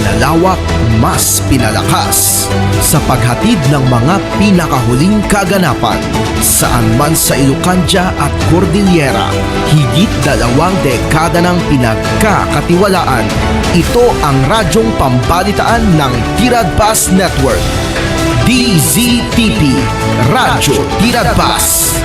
pinalawak, mas pinalakas sa paghatid ng mga pinakahuling kaganapan saan man sa Ilocanja at Cordillera. Higit 2 dekada ng pinagkakatiwalaan. Ito ang radyong pambalitaan ng Tiradpas Network. DZTP, Radyo Tiradpas.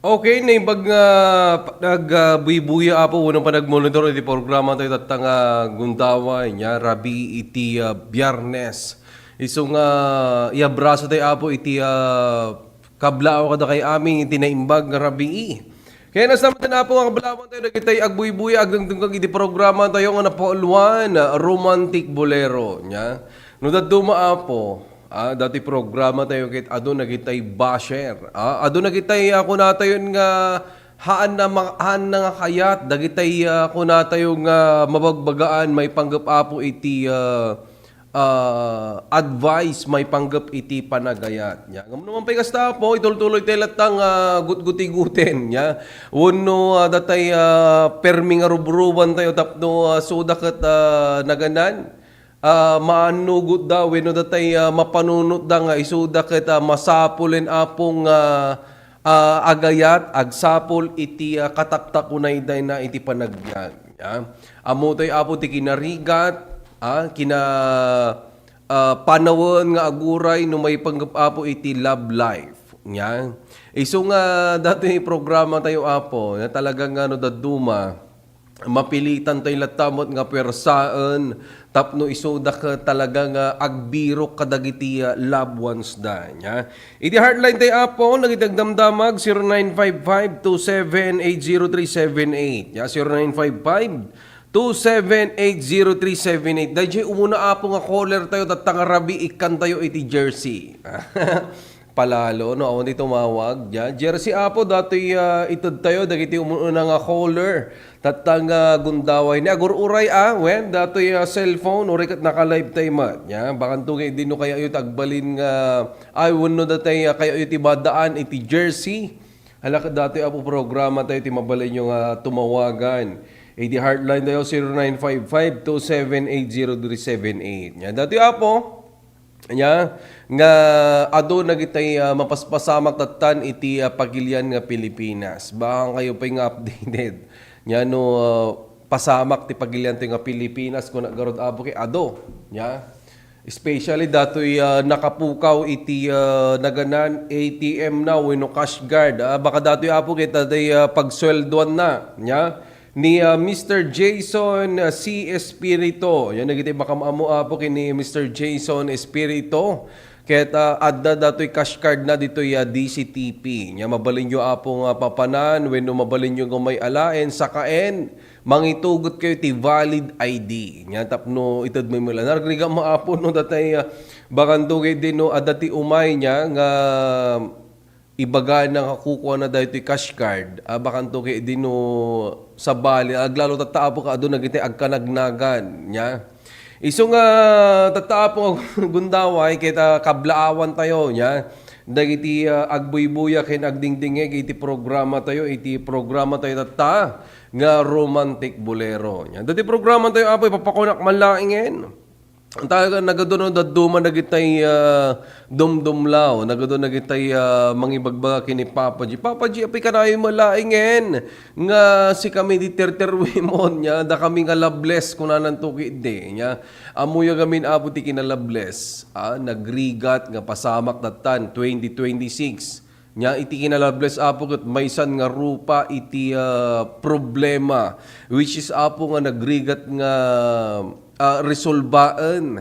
Okay, naibag nagbuibuya apo unang panagmonitor iti programa tayo tatang gundaway niya rabi iti Biyernes. Isong iabraso tayo apo iti kablao kada kay aming iti naimbag nga rabi. Kaya nasaman na po ang kablawang tayo nagitay agbuibuya agdangdang iti programa tayo nga napauluan romantic bolero niya. No daduma apo dati programa tayo kit ado nagitay basher. Ado nagitay ako natayon nga haan na nga kayat dagitay ako natayo nga mabagbagaan may panggap apo iti advice may panggap iti panagayat nya. Ngam naman pay kasta po itultuloy tayo latang gutguti-guten nya. Wenno datay perming rubruban tayo tapno sudakat naganan. Maanugot daw, no datay mapanunot da nga isuda kita masapulin apong agayat, agsapul iti kataktakunay day na iti panagyan. Amo tayo apo ti kinarigat, kina panawon nga aguray no may panggapapo iti love life. Iso nga dati programa tayo apo, na talagang ano daduma, mapilitan tayo latamot nga persaan tapno isuda ka talagang agbiro kadagiti loved ones da nya. Iti hotline tayo apo nagitagdamdamag 0955-2780378 nya 0955-2780378. Dahil umuna apo nga caller tayo tatang rabi ikan tayo iti jersey. Palalo no awan dito tumawag ya jersey apo dati itod tayo dagiti umuna nga caller tatang gundaway ni agururay wen dati cellphone uri kat naka-live time ya bakan tugay dino kaya yu tagbalin nga ay wenno dati kaya iti badaan iti jersey hala dati apo programa tayo ti mabalin yung tumawagan iti hotline tayo 0955-2780378 ya dati apo nya nga ado nagitay mapaspasamak tatan iti pagilian nga Pilipinas. Baka kayo pa nga updated. Nya no pasamak ti pagilian ti nga Pilipinas kun nagarod abo kay ado. Nya especially datoy nakapukaw iti naganan ATM na wenno cash guard. Baka datoy apo kay taday pagsweldoan na. Nya ni Mr. Jason C. Espirito. Yan nagitay baka maamo apo kini Mr. Jason Espirito. Kaya adda dato'y cash card na dito DCTP. Nya mabalin nyo apong papanan, when mabalin nyo kung may alaen, sakain, mangitugot kayo ti valid ID. Nya tapno itad may mula. Naragriga maapo no datay bakantugay din no adati umay niya nga ibaga na kakukuha na dahito cash card. Bakantugay din no sa bali. Aglalo tataapo ka ado nagitay agkanagnagan. Nya. Iso nga tatapo gundaway kita kablaawan tayo nya dagiti agbuybuya ken agdingdingeg iti programa tayo tata nga romantic bolero nya. Dati programa tayo apoy papakunak man laingen. Talaga nagadoon daduma nagitay dumdumlaw, nagadoon nagitay mangibagbaga kini Papa G. Papa G, api kanayo malaingen nga si kami di terterwimon niya, da kami nga loveless kung nanantuki de niya. Amuya gamin apo ti kinaloveless, nagrigat nga pasamak datan 2026. Nya iti kinaloveless apo ket maysan nga rupa iti problema which is apo nga nagrigat nga resolbaan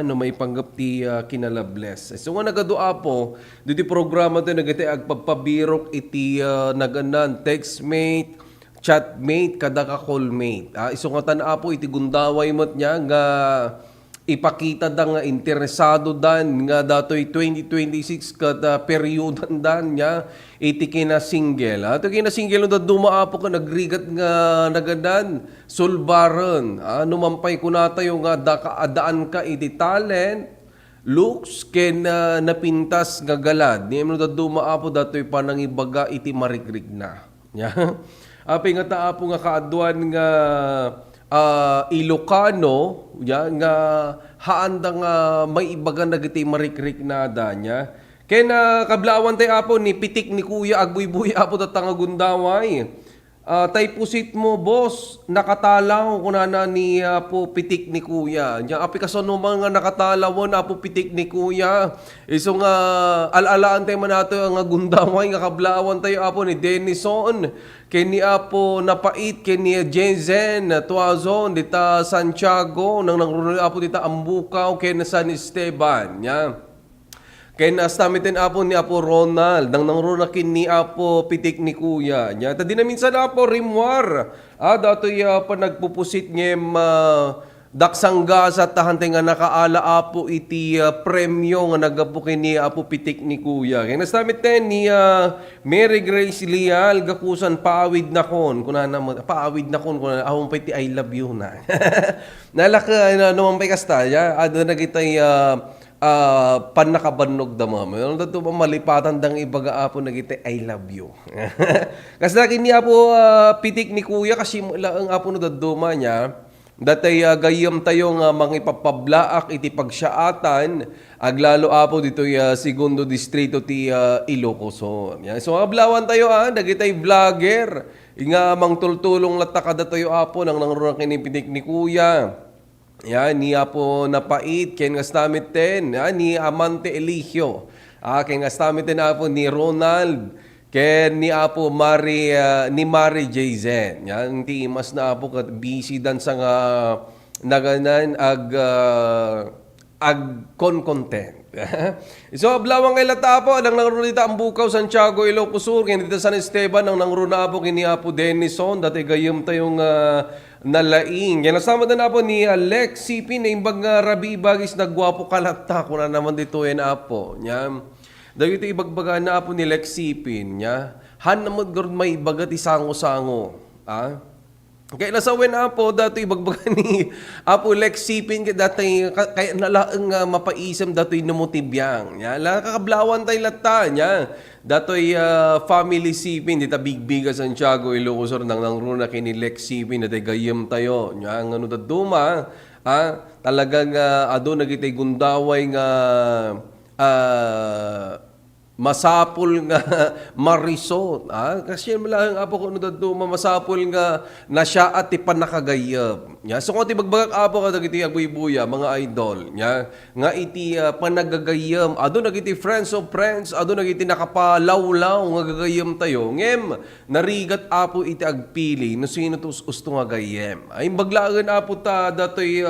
no may panggap ti kinaloveless. So nga nagadua po diti programa to nagiti agpapabirok iti naganan textmate, chatmate kada ka callmate. Isu nga tan-a po iti gundaway met nya nga ipakita da nga interesado dan nga datoy 2026 kada periodan dan nya iti kina single. Ito kina single da dumaapo ka nagrigat nga nagadan sulbaran. Numampay ko na tayo nga adaan ka iti talent looks ken napintas nga galad. Ni mo da dumaapo datoy panangibaga iti marikrik na. Nya. Api nga taapo nga kaadwan nga Ilocano nga haanda nga may ibaga nagiti marikrik na danya. Kaya na kablawan tayo apo ni pitik ni kuya agbuy-buy apo datang gundaway. Tay pusit mo boss nakatalaw kunana ni apo pitik ni kuya. Nya api kasono mga nakatalawon apo pitik ni kuya. Iso nga alalaan tayo man nato nga gundaway nga kablawan tayo apo ni Denison. Kini apo napait kini Jensen Tuazon dita Santiago nang nangrunol apo dita Ambukaw ken San Esteban nya. Kaya nastamitin apo ni Apo Ronald, nang nangruna ni Apo pitik ni Kuya. Nya, tadi na minsan Apo Rimwar. Dato'y pa nagpupusit ngem daksangga sa tahantay nga nakaala Apo iti premyo nga nagapo ni Apo pitik ni Kuya. Kaya nastamitin ni Mary Grace Leal, gakusan paawid na kon. Kuna naman, paawid na kon, kuna ahong pa iti I love you na. Nalaka, naman pa'y kasta, ada na kita'y panakabanog da mama. Ano dato ba malipatan dang ibaga apo nagite I love you. Kasi lagi niya po pitik ni kuya kasi ang apo no daduma niya. Datay gayam tayo nga mangipapablaak iti pagsiaatan aglalo apo dito segundo distrito ti Ilocos. So ablawan tayo dagitay vlogger nga mangtultulong latta kada tayo apo nang nangrurang kinipitik ni kuya. Ni Apo Napait, ken nga stamit ten, ni Amante Eligio, ken nga stamit ten Apo ni Ronald, ken ni Apo ni Mari Jayzen. Yan, ti imas na Apo kat busy dan sa nga naganan ag content. So ablawang kay lata po nang nangrunita ang Bukaw Santiago Ilocos Sur ken dito San Esteban nang nangruna Apo kini Apo Denison dati gayem tayong nalaing. Yan nasama na po ni Alex Sipin na imbag nga rabi bagis nagwapo kalata kung na naman dito yan apo. Yan. Dahil ito ibagbaga na po ni Lex Sipin. Yan. Han naman gano'n may ibagat isango-sango. Kaya nasawen apo dato ibagbaga ni Apo Lex Sipin kaya nalaang mapaisam dato namutibiyang. Yan. Kakablawan tayo lata. Yan. Dato'y family sipin, dita bigbiga Santiago, Ilocos Sur, nang nangruna kini Lex sipin, dati gayem tayo. Nga ano daduma, talagang ado nagitay gundaway nga masapul nga marisot. Kasi malahang apo ko daduma, masapul nga na siya at ipan nakagayem. So kung tibagbagak apo ka dagiti agbuy-buya, mga idol, nga iti panagagayem, ado nagiti friends of friends, ado nagiti nakapalawlaw nga gagayem tayo. Ngem, narigat apo iti agpili, no sino to gusto nga gayem. Ay baglagan apo ta datoy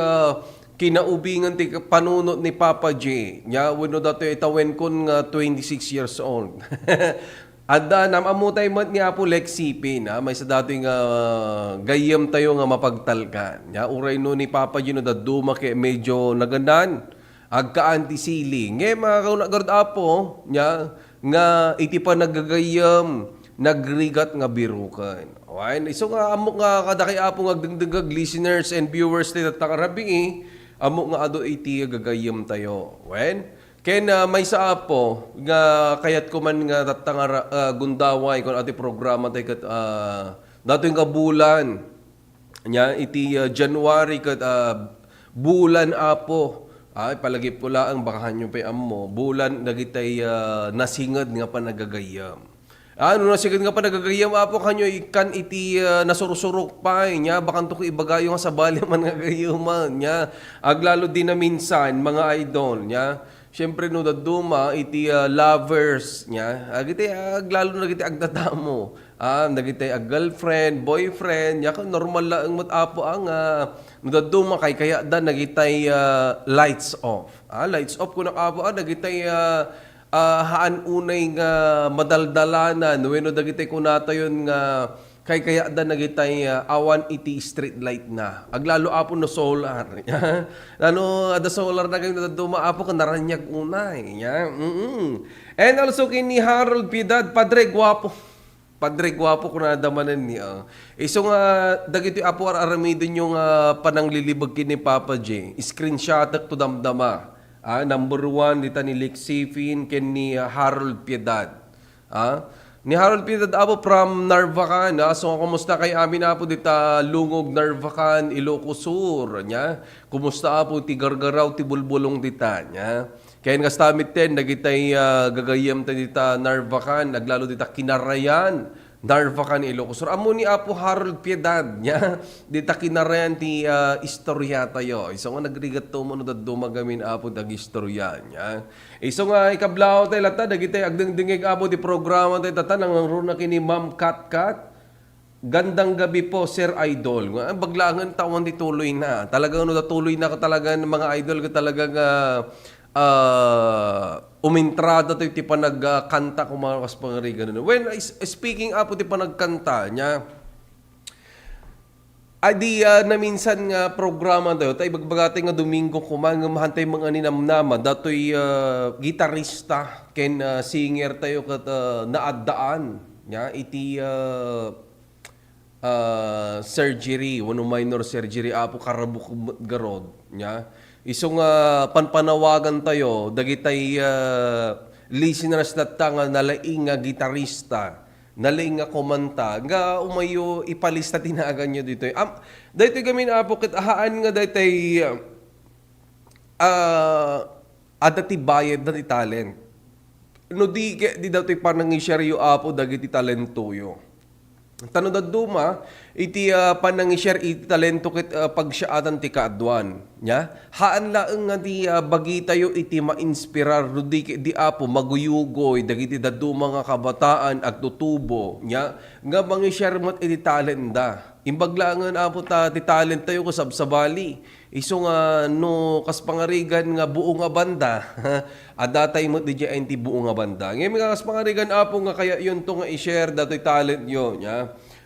kinaubingan ti panunot ni Papa J. Nya wano datoy itawen kon nga 26 years old. Adda namamutay mat ni Apo Lex Sipin, may sa dating gayem tayo nga mapagtalkan. Ya uray no ni Papa Gino da duma kay medyo nagandan agka-antisili. Nge mga apo nya nga iti pa nagagayem nagrigat nga birukan. Okay, so nga amok nga kada kay apo nga dagdag listeners and viewers ti takarabi amok nga ado iti gagayem tayo. When ken may sa apo nga kayat ko man nga tatanga gundaway kon ati programa tay kat dato nga bulan nya iti January kat bulan apo Ay, palagip ko lang, baka nyo pa mo, bulan nagitay nasingad nga pa nagagayam. Ano nasingad nga pa nagagayam, apo kanyo ikan iti nasurusurok pa, nya, bakan to ko ibagayo nga sa bali man nagagayuman, nya, aglalo din na minsan, mga idol, nya, syempre no daduma iti lovers, nya, agiti aglalo na giti agdadamo. Nagitay ag girlfriend, boyfriend, nya, normal lang mat apo ang nadaduma kaya da nagitay lights off. Lights off ko na apo nagitay haan unay nga madaldalanan wenno dagitay kunata yon nga kaya da nagitay awan iti street light na. Aglalo apo no solar. Ano ada solar na kayo nadaduma apo kan naranyag unay. And also kini Harold Piedad, Padre Gwapo ko na damanan niya. So nga, dagiti apo aramidin yung pananglilibag kini Papa J. Screenshot to damdama. Number 1, dita ni Lexifin, ken ni Harold Piedad. Ni Harold Piedad apo from Narvacan. So, kumusta kay amin apo dita Lungog, Narvacan, Ilocos Sur. Kumusta apo ti Gargaraw, ti Bulbulong dita. Kaya nga stamit ten, nagitay gagayam ta dita Narvacan, naglalo dita Kinarayan, Narvacan, Ilocos Sur. Amo ni Apo Harold Piedad, nya, dita Kinarayan ti istorya tayo. Iso nga nagrigat to mo no dumagamin Apo dag istorya, nya. Iso nga ikablaw tayo lata, nagitay agdingdingig Apo ti programa tayo tata, nang runa kini Ma'am Kat. Gandang gabi po, Sir Idol. Baglangan tawan di tuloy na. Talagang tuloy na ka talaga ng mga idol ko talagang umintrada to ti panagkanta kung mga kaspangari ganun. When speaking up ti panagkanta niya, adi na minsan nga programa tayo, tayo bagbagate nga Domingo kumang mahantay mga ninamnama, dato'y gitarista, ken singer tayo kat naadaan, niya, iti surgery, wano minor surgery, apo karabuk garod, niya. Isong panpanawagan tayo, dagitay listeners na tanga nalaing nga gitarista, nalaing nga komanta, nga umayo ipalista tinagan nyo dito. Dito gamin apo kit ahaan nga dito'y adati bayad na ti talent. No di daw to'y parang i-share yu apo dagiti talentuyo. Tanong da duma, iti panang-share iti talento kit pag siya atan ti kaadwan. Haan laeng nga di bagi tayo iti ma-inspirar, di apo maguyugoy, dagiti da duma nga kabataan at tutubo. Nga mang-share mat iti talent da. Imbaglangan apo ti talent tayo ko sabsabali. Iso nga no kaspangarigan nga buo nga banda. Adatay mo di dyan ti buo nga banda. Ngayon mga kaspangarigan apo nga kaya yun to nga i-share dato'y talent yun.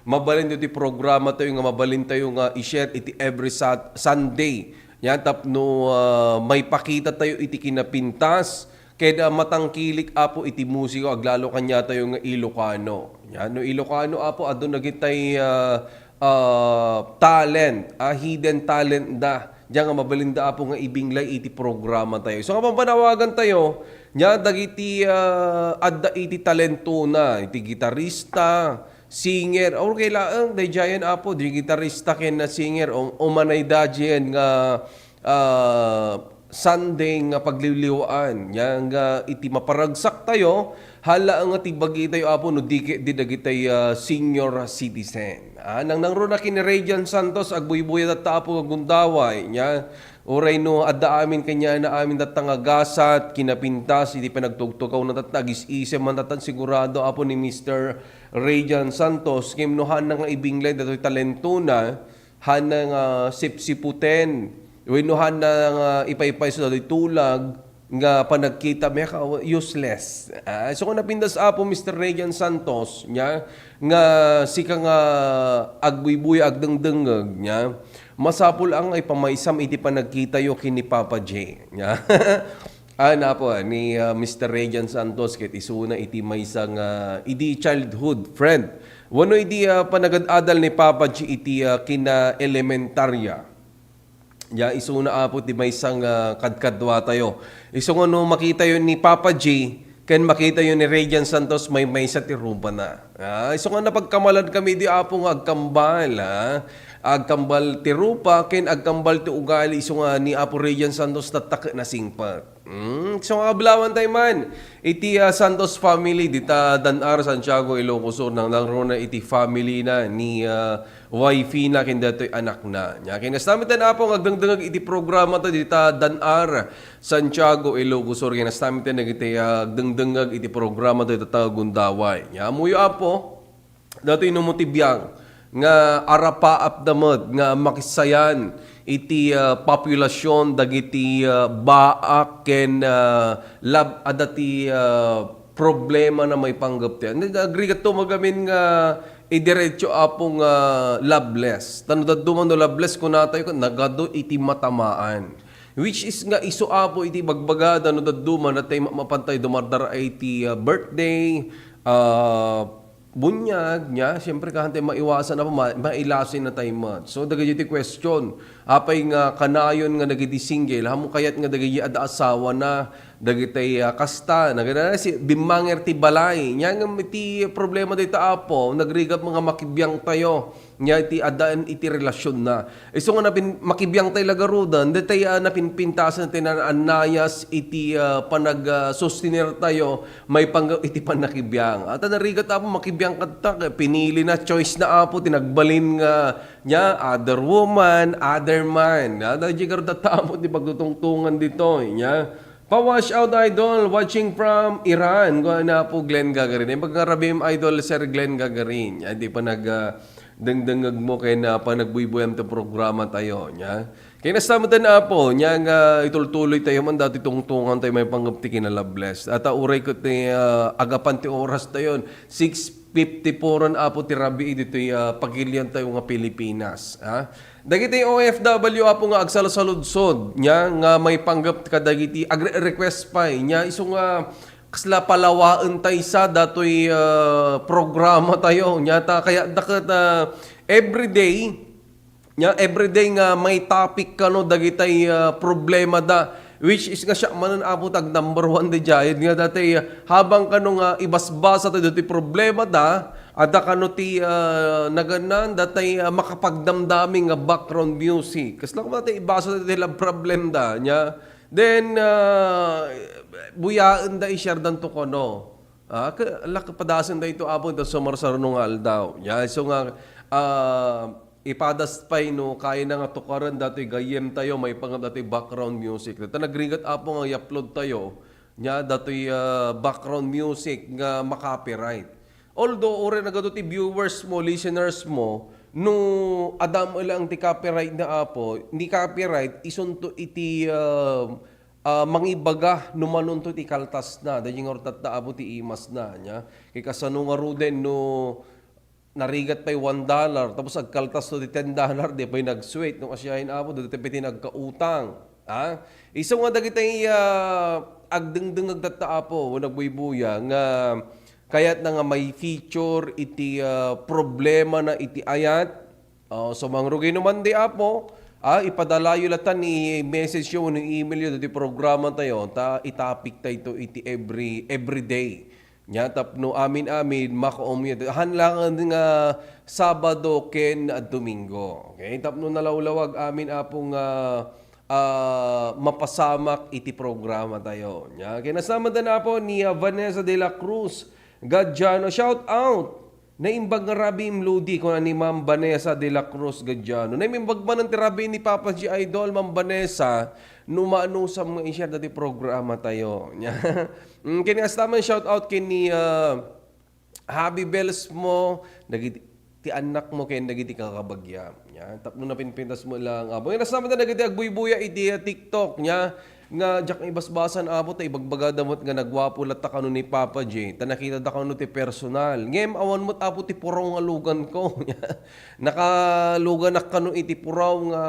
Mabalin ti programa tayo nga mabalin tayo nga i-share iti every Sunday. Tapno may pakita tayo iti kinapintas. Kaya matangkilik apo iti musiko aglalo kanya tayo nga Ilocano. No Ilocano apo adun nagitay talent, hidden talent da. Diyan nga mabalinda apo nga ibinglay iti programa tayo. So nga panawagan tayo, nya dagiti adda iti talento na, iti gitarista, singer, or kailangan day giant apo, di gitarista ken na singer, o manay da diyan nga Sunday nga pagliliwaan, nya nga iti maparagsak tayo, hala nga tibagi tayo apo no di dagitay senior citizen. Nang nangro na kini Radian Santos agbuybuya at tapo gundaway nya oray no adda amin kanya na amin tatangagasat kinapintas iti panagtugtugaw na tatagis-isem man tatan sigurado apo ni Mr. Radian Santos kimnohan nga ibinglay datoy talento na hanang sipsiputen winuhan na ipaypay sa tulag nga panagkita meka useless. So kung napindas apo Mr. Radian Santos nya nga sika nga agbuybuy agdengdengeg nya masapul ang ay pamaisam iti panagkita yo kini Papa J nya. Na po ni Mr. Radian Santos ket isuna iti maysang idi childhood friend. Wano idi panagad-adal ni Papa J iti kina elementarya. Isuna apo ti may isang kadkadwa tayo. Iso nga no makita yun ni Papa J, ken makita yun ni Radian Santos may sa ti rumpa na. Iso nga napagkamalan kami di apo nga agkambal. agkambal ti rupa ken agkambal ti ugali iso nga ni Apo Regent Santos tatak na singpat. So nga ablawan tayo man, iti Santos family, dita Danar, Santiago, Ilocos Sur, nang na iti family na ni wifey na kindatoy anak na. Nya kinastamitan na po agdangdangag iti programa ta dita Danar, Santiago, Ilocos Sur, kinastamitan na iti agdangdangag iti programa ta dita Gundaway. Nya amuyo apo, datoy numutibiyang nga arapaap damod nga makisayan iti populasyon dagiti baak ken lab adati problema na may panggap ti. Agree ka to magamin nga idiretso apong loveless. Tanod duman no loveless ko natay ko nagado iti matamaan. Which is nga iso apo iti bagbagada no daduma na tayo mapantay dumardara iti birthday, bunyag niya, siyempre kahante maiwasan na po, mailasin na tayo mo. So, dagay iti question, apay nga kanayon nga nagiti single, hamo kayat nga dagay ada asawa na, dagay tayo kasta, nagana si bimanger ti balay. Nya nga iti problema dito apo, nagrigap mga makibiyang tayo, nya iti adaan iti relasyon na. So nga makibiyang tayo lagarudan, dito tayo napinpintasan tayo na anayas iti panag-sustiner tayo, may iti panakibiyang. At narigat apo makibiyang katak, pinili na choice na apo, tinagbalin nga nya, other woman, other man. Najigar datamo, di pagtutungtungan dito. Nya, pa-wash out idol, watching from Iran. Kung na po Glenn Gagarin. Yung pagkarabim idol, Sir Glenn Gagarin. Hindi pa dangdangag mo kaya na pa nagbuyboyam to programa tayo. Nya. Kaya nasamatan na po, nya nga itultuloy tayo man dati tungtungan tayo may panggapti na loveless. At uray ko ti agapan ti oras tayo. 6:54 apo ti rabi dito pagilian tayo nga Pilipinas. Ha? Dagiti OFW apo nga agsalsaludsod nya nga may panggap kadagiti request pa nya iso nga kasla palawaan tay sa datoy programa tayo nya ta kaya daket everyday nga may topic kano dagitay problema da which is nga siya manan apo tag number 1 di jayed nga dati habang kano nga ibasbasa tayo dati problema da ada kano ti naganan datay makapagdamdaming nga background music. Kasla ko dati ibasa nila problem da nya. Then buyaan da i-share dan to kono. Lakapadasan da ito apon da sumarsarunong aldaw. Nya so nga ipadas pay no kaya na nga tukaran dati gayem tayo may pang dati background music. Data nagrigat apo nga i-upload tayo nya dati background music nga makapiright. Although, ore na ti viewers mo, listeners mo, no adam lang ti copyright na apo, ni copyright, isunto iti mangibaga numanon to ti kaltas na, dahil yung ortat na abo ti imas na, nya. Kaya kasano nga ruden no narigat pa'y $1, tapos agkaltas to ti $10, di pa'y nag-sweet, nung asyahin abo, dito pa'y nagkautang. Ha? Isa nga dagitay agdengdeng agdata apo, nagbuibuya, nga kaya't na nga may feature iti problema na iti ayat. So mangrugay naman di apo, ipadalayo latan ni message yun, ni email yun, iti programa tayo, itapik tayo iti every day. Nya tapno amin makaomyad. Hanlangan nga Sabado ken Domingo. Okay? Tapno nalawlawag amin apong mapasamak iti programa tayo. Nya kinasama na po ni Vanessa de la Cruz Gadjano, shout out! Naimbag nga rabi imludi ko na ni Ma'am Vanessa de la Cruz Gadjano. Naimbag man ang tirabi ni Papa G Idol, Ma'am Vanessa, numano sa mga i-share dati programa tayo. Kinastaman shout out kini Happy Bells mo, ti anak mo kaya nagiti kakabagya. Tapno na pinpintas mo lang. Abang nasaman na nagiti agbuy-buya iti TikTok niya. Nga jak ibasbasan abo tay bagbagadamot nga nagwapo latta kanu ni Papa J. Ta nakita da kanu ti personal. Ngem awan mo't abo ti puraw nga lugan ko. Nakalugan na kanu iti puraw nga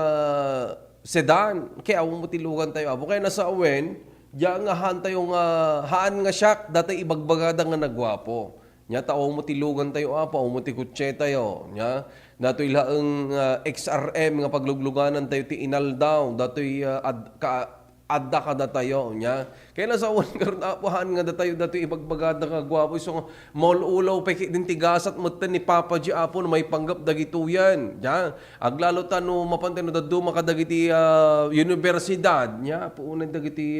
sedan. Kaya awan mo ti lugan tayo abo. Kaya nasa awen, diya nga han tayo nga haan nga siyak dati ibagbagada nga nagwapo. Nya tao mo ti lugan tayo apo, mo ti kutse tayo. Nya datoy laeng XRM nga paglugluganan tayo ti inaldaw, datoy adda ka datayo nya. Kaya nasa uwan karon apuhan nga datayo dato ibagbagada nga gwapo so mall ulaw pa din tigasat mo ni Papa G apo na may panggap dagituyan. Ya, aglalo ta no mapantay no daddo makadagiti universidad nya po unay dagiti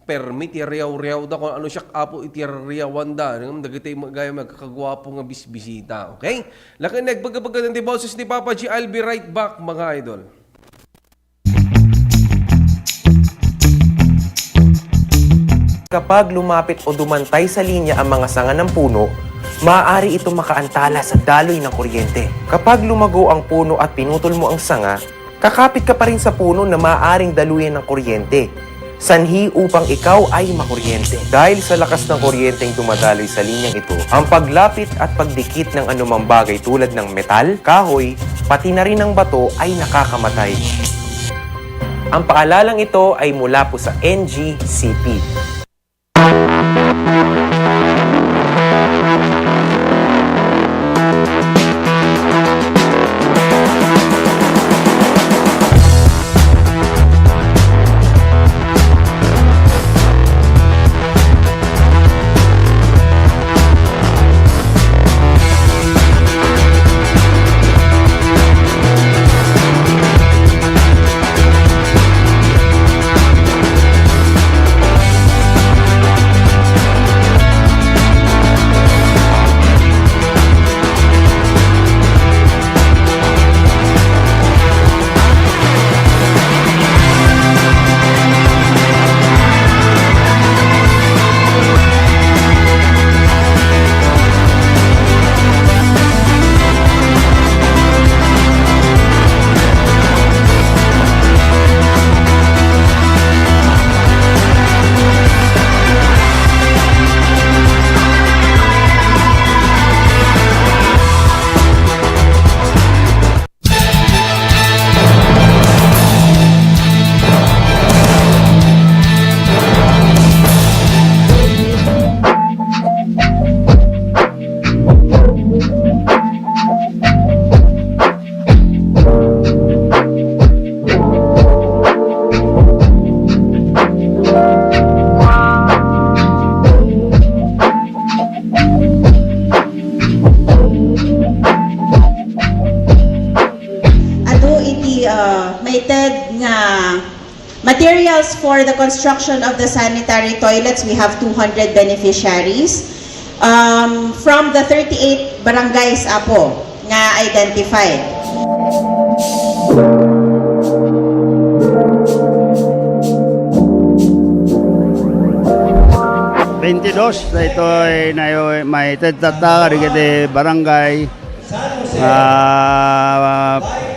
permit riyaw-riyaw da kung ano siya apo itiriyawan da ng dagiti gaya magkakagwapo nga bisbisita. Okay? Laki nagbagabaga ng boses ni Papa G. I'll be right back mga idol. Kapag lumapit o dumantay sa linya ang mga sanga ng puno, maaari itong makaantala sa daloy ng kuryente. Kapag lumago ang puno at pinutol mo ang sanga, kakapit ka pa rin sa puno na maaaring daluyan ng kuryente. Sanhi upang ikaw ay makuryente. Dahil sa lakas ng kuryenteng dumadaloy sa linyang ito, ang paglapit at pagdikit ng anumang bagay tulad ng metal, kahoy, pati na rin ng bato ay nakakamatay. Ang paalalang ito ay mula po sa NGCP. Materials for the construction of the sanitary toilets, we have 200 beneficiaries from the 38 barangays apo nga identified. Na ito ay may tata rigete barangay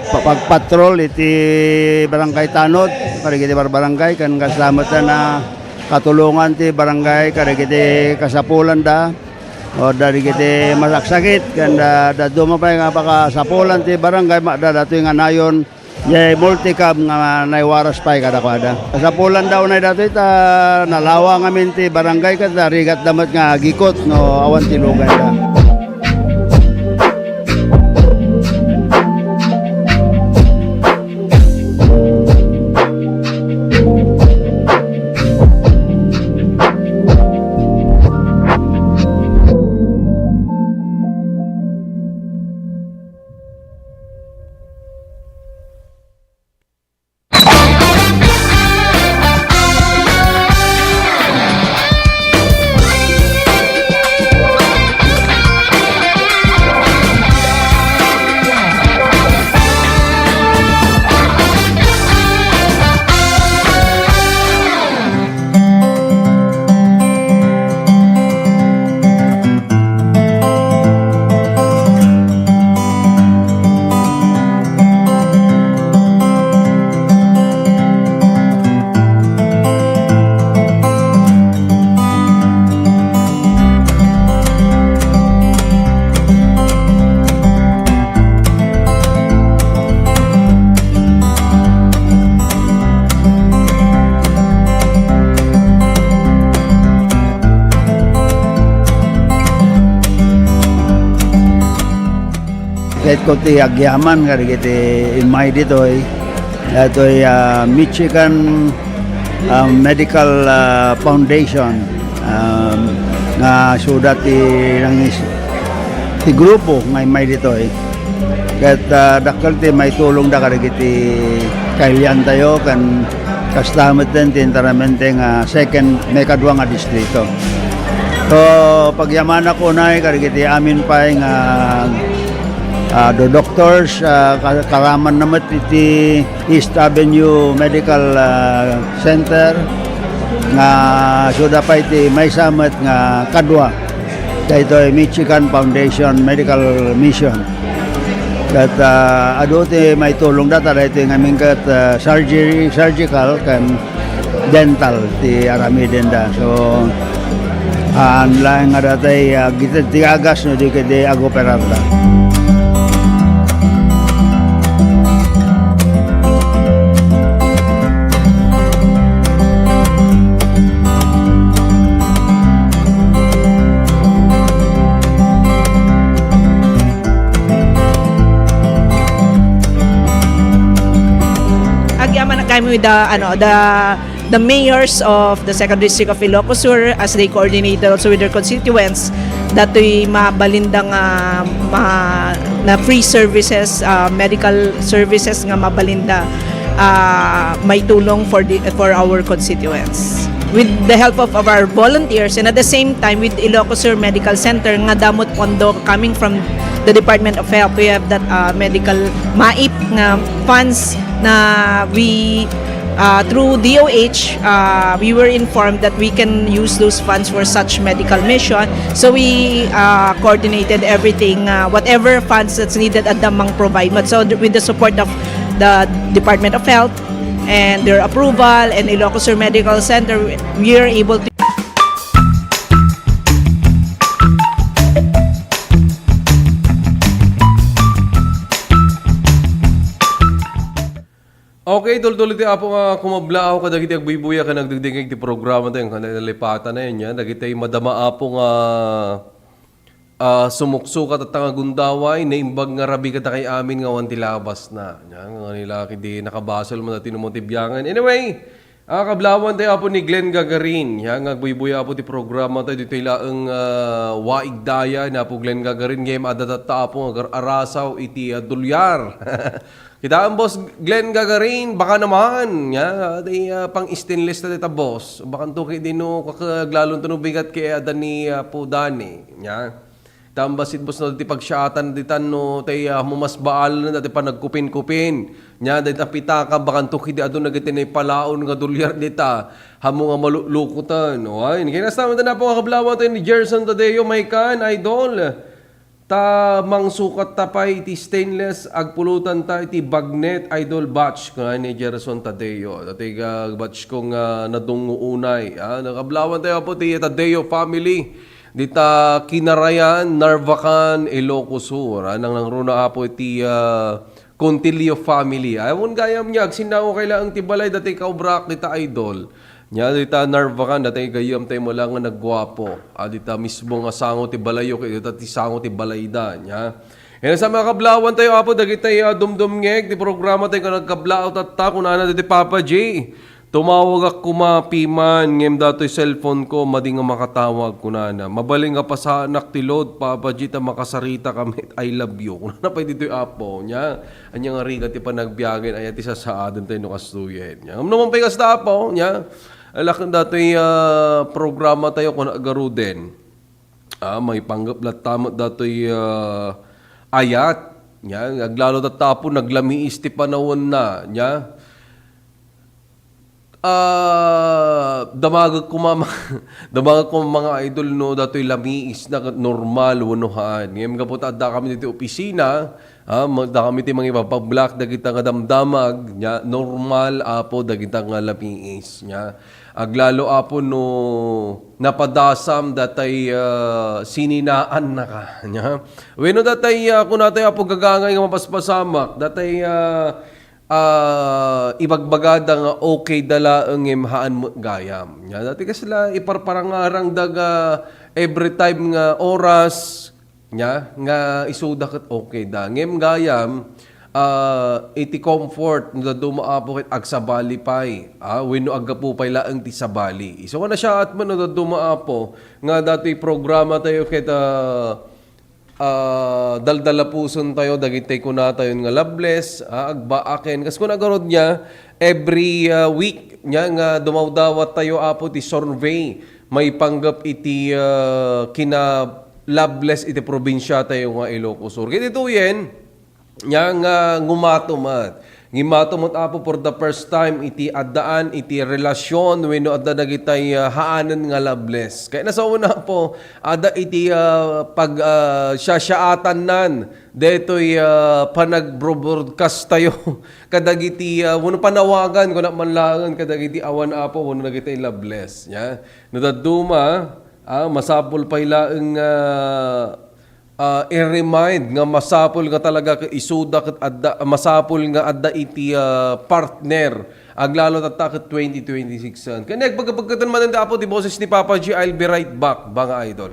pagpatrol iti barangay Tanod karigiti barangay kan kasama na katulungan ti barangay karigiti kasapulan da o darigiti masaksakit kan da dumapay nga pakasapulan ti barangay dato nga nayon yay multicam nga naiwaras pay kada kasapulan daw na dato ita nalawa ngamin ti barangay kada rigat damat nga gikot no awan ti lugay da. Kahit ko ti agyaman karigiti imay dito Ito ay Michigan Medical Foundation nga sudat ti grupo nga may dito kat dakal ti may tulong da karigiti kailian tayo kan kastamet din ti enteramente nga second may kadwa nga distrito. So pagyaman ako na karigiti amin pa nga the doctors kalaman naman iti East Avenue Medical Center nga suda pa iti may samet nga kadwa dito ay Michigan Foundation Medical Mission kat ado ti may tulong data dito ng aming kat surgical kan dental ti aramiden da so ang lang nga datay kita ti agas no di kede agoperar da. Kami with the mayors of the second district of Ilocos Sur as they coordinated also with their constituents dato'y mabalindang na free services, medical services nga mabalinda may tulong for our constituents. With the help of our volunteers and at the same time with Ilocos Sur Medical Center nga damot pondo coming from the Department of Health, we have that medical MAIP nga funds na we through DOH we were informed that we can use those funds for such medical mission, so we coordinated everything, whatever funds that's needed at Damang provide. But so with the support of the Department of Health and their approval and Ilocos Sur Medical Center, we are able to Okay, dul-dul iti apo nga kumabla ako kadagiti agbuibuya ka nagdigdingig ti programa tayo kanalipatan na yun yan. Dagiti madama apo nga sumuksukat at nga gundaway na imbag nga rabi ka kay amin nga wantilabas na. Yan, nga nila kiti nakabasol mo na tinumotibyangan. Anyway, kablawan tayo apo ni Glenn Gagarin. Yan, agbuibuya apo ti programa tayo dito ilaang waigdaya na po Glenn Gagarin. Ngayon adatata apo nga arasaw iti dulyar. Kita ang boss Glenn Gagarin, baka naman, ya, pang stainless na dita boss. Baka tuki din no, kakaglalong bigat kay adan ni po Dani, ya. Tambasit boss na diti pagsyatan dita no, tay mumasbaal na dati pa nagkupin-kupin. Nya dati pitaka baka tuki di adun nagiti na palaon nga dolyar dita. Hamo nga malulukutan. Ay, kinasama na po nga kablawan tayo ni Gerson Tadeo, may kan, idol. Ta mangsukat tapay iti stainless agpulutan ta iti bagnet idol batch ko ni Gerson Tadeo. Dati batch kong nadungo unay. Nakablawan tayo po ti Tadeo family. Dita Kinarayan, Narvacan, Ilocos Sur. Nang runa po iti Contilio family. Ayun gayam niya, sinaw kailangan ti balay dati kaubrak dita idol. Nya dita Narvacan dati gayam tayo mo lang nga nagwapo. Dita mismo nga sango ti balayo kay dita ti sango ti balayda nya. Yan sa mga kablawan tayo apo dagitay dumdumngeg ti programa tayo nga nagkablao tatta kunana diti Papa J. Tumawag ako mapiman ngem datoy cellphone ko madi nga makatawag kunana. Mabaling nga pa sa anak ti load Papa J ta makasarita kami I love you. Kunana pa ditoy apo nya. Anya nga riga ti panagbiyagen ay ti sasaadon tayo no kastuyen nya. Naman pa kasta apo nya. Alakan dato'y programa tayo kung nagaruden. May panggap lahat tamot dato'y ayat. Nya, naglalo tapo, naglamiis ti panahon na. Nya, damagag ko mga idol no dato'y lamiis na normal wanuhan. Ngayon nga po da kami dito opisina. Da kami ti mga ipapag-black dagita nga damdamag. Nya, normal apo dagita nga lamiis. Nya, aglalo apo no napadasam datay sininaan na ka nya. Wenno datay kun natay apo gagangay nga mapaspasamak datay ibagbagada nga okay dala ang imhaan mo gayam. Nya dati kasla iparparangarang daga every time nga oras nya nga isuda ket okay da. Ngem gayam iti comfort na dumaapo kit agsabali pay. Wenno agapupay laeng ti sabali. So na siya at man na dumaapo nga dati programa tayo kit daldala puson tayo dagitay ko na tayo nga loveless agbaaken kas kun agarod niya every week nya nga dumawdawat tayo apo ti survey may panggap iti kina loveless iti probinsya tayo nga Ilocos Sur. Kaya ito yan nya nga ngumatumat. Ngimatumot apo for the first time iti addaan iti relasyon wenno adda dagitay haanen nga loveless. Kaya nasa una po ada iti pag syasyatan nan detoy panag-broadcast tayo kadagiti wenno panawagan kuno manlangan kadagiti awan apo wenno dagitay loveless nya. Nadaduma masapol pay laeng i-remind nga masapol nga talaga isuda ket adda masapol nga adda iti partner aglalo tatta ket 2026 kan nagpagpagkatan man apo di boses ni Papa G. I'll be right back mga idol.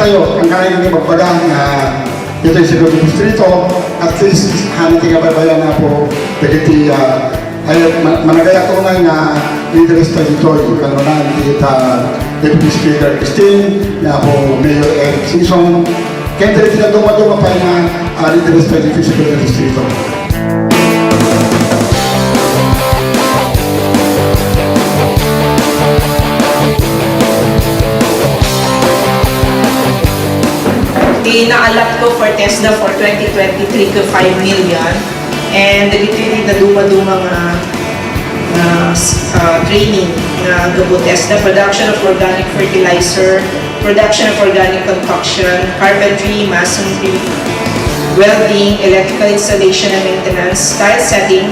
Tayo, ang kaya ng magpagang na ito yung siguro yung distrito, at least haniti nga babayan na po dagiti ay managaya ko nga leaders tayo dito yung kanonan kita Deputy Speaker Christine na po Mayor Eric Simpson kaya dito na dumaduma pa nga leaders tayo dito sa distrito. Inaalat ko for TESDA for 2023 to 5 million and dagiti na duma-duma training na gabo TESDA, production of organic fertilizer, production of organic concoction, carpentry, masonry, welding, electrical installation and maintenance, tile setting,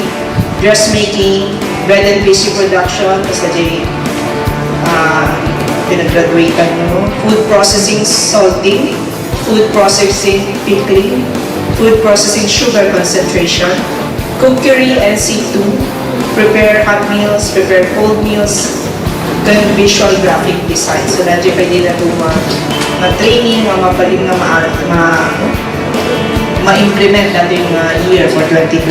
dressmaking, bread and pastry production, kasi pinag-graduate mo, food processing, salting, food processing pickling, food processing sugar concentration, cookery and C2, prepare hot meals, prepare cold meals, then visual graphic design. So nandiyo pwede na ito ma-training, mapaling na ma-implement natin yung year for 2023.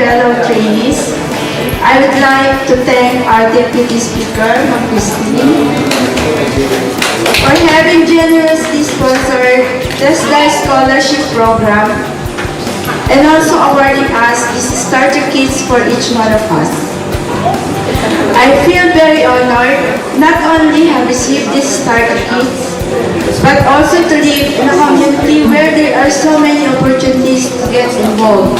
Fellow trainees, I would like to thank our Deputy Speaker, Ma'am Christine, for having generously sponsored TESDA Scholarship Program and also awarding us these starter kits for each one of us. I feel very honored not only have received these starter kits, but also to live in a community where there are so many opportunities to get involved.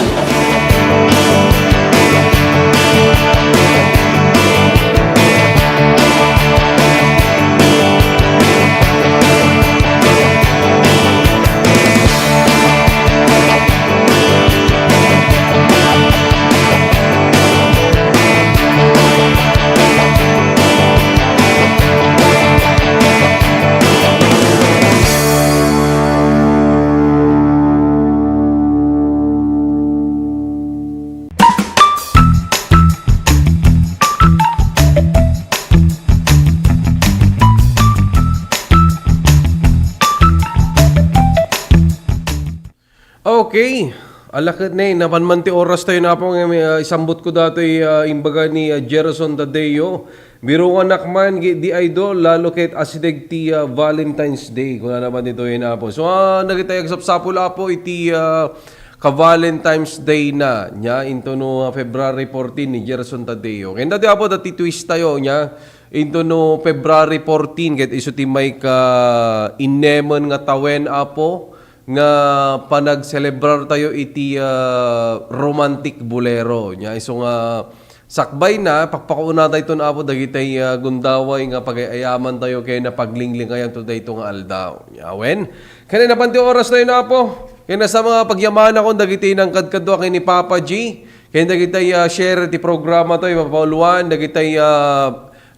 Okay. Alakad na napanmanti oras tayo na po isambot ko dati imbaga ni Jerson Tadeo. Biro anak man di idol lalo ket asideg ti Valentine's Day. Kung naman dito yun po. So nagitayag sapsapul po iti ka-Valentine's Day na nya into no February 14 ni Jerson Tadeo. Kaya dati po dati twist tayo nya into no February 14 ket iso ti may ka inemon nga tawen apo nga panag-celebrar tayo iti romantic bolero nya iso nga sakbay na, pakpakuuna tayo ito na po, dagitay gundaway nga pag-ayaman tayo kaya na paglinglingayan to dito nga aldaw. Yawen, kaya na panti oras tayo na po. Kaya na sa mga pagyaman ako, dagitay ng kadkadwa kay ni Papa G. Kaya dagitay share ti programa tayo, papauluan, dagitay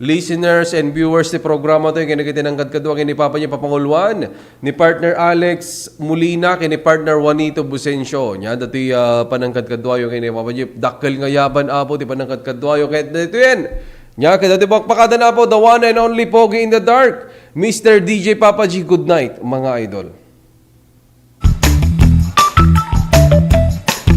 listeners and viewers ti programa tayo, kaya dagitay ng kadkadwa kay ni Papa niya papanguluan, ni partner Alex Molina, kay ni partner Juanito Busencio. Nya, dati panangkadkadwayo kay ni Papa G. Dakkel nga yaban apo, ti panangkadkadwayo. Kaya dito yan. Nya, kaya dati pakpakada na po, the one and only Pogi in the Dark, Mr. DJ Papa G. Good night, mga idol.